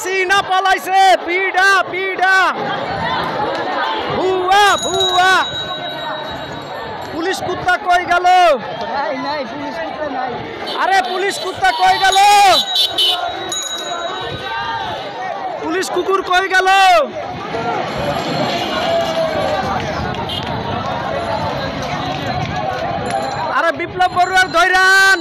হাসিনা পালাইছে পিডা পিডা ভুয়া ভুয়া পুলিশ কুত্তা কই গেল নাই পুলিশ কুত্তা নাই আরে পুলিশ কুত্তা কই গেল পুলিশ কুকুর কই গেল আরে বিপ্লব বড়ুয়ার ধৈরান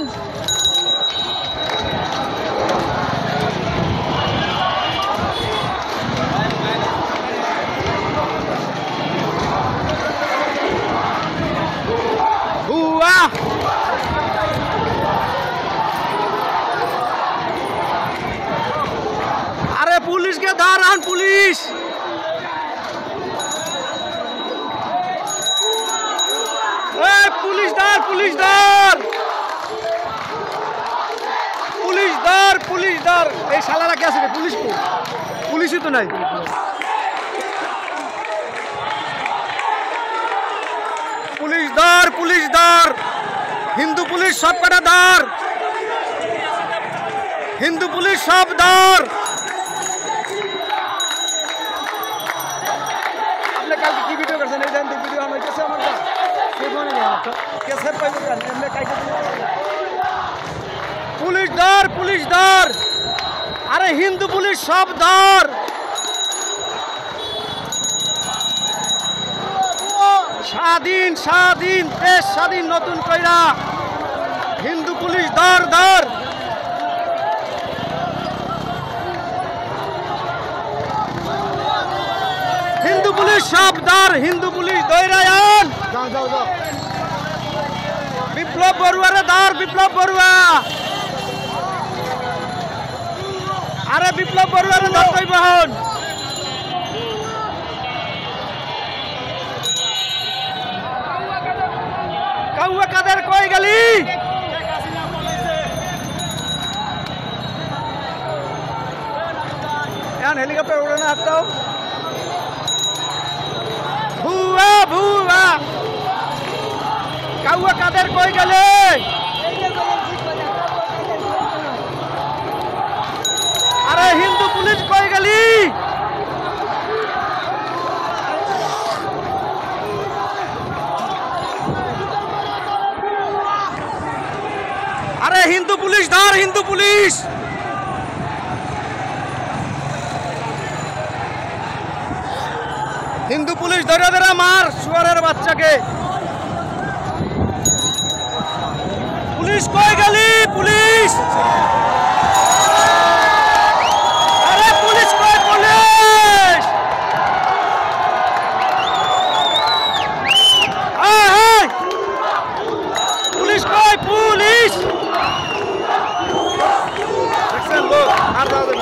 पुलिस के धारान पुलिस पुलिसदार पुलिसदार पुलिसदार पुलिसदार ये सालारा क्या से पुलिस को पुलिस ही तो नहीं पुलिसदार पुलिसदार हिंदू पुलिस सब कटादार हिंदू पुलिस सब दार कल की वीडियो कर सने जान वीडियो हम कैसे हमारा ये कौन है कैसे पहले हमने काई पुलिसदार पुलिसदार अरे हिंदू पुलिस सब दार স্বাধীন স্বাধীন দেশ স্বাধীন নতুন কইরা হিন্দু পুলিশ দার দার हिंदू पुलिस शब्दार हिंदू पुलिस दौरायान जाओ जाओ जाओ विप्लव बरुआ रे दार विप्लव बरुआ अरे विप्लव बरुआ रे दार कई बहन कौआ काদের কই গেলি यार हेलीकॉप्टर उड़े ना हटाओ भुआ भुआ कौआ काদের কই গেলে अरे हिंदू पुलिस কই গেলি अरे हिंदू पुलिस धार हिंदू पुलिस हिंदू पुलिस धरे धरे मार सुअरेर बच्चा के पुलिस कई गली पुलिस अरे पुलिस कई पुलिस पुलिस कई पुलिस देखছেন লোক আর দাও দেন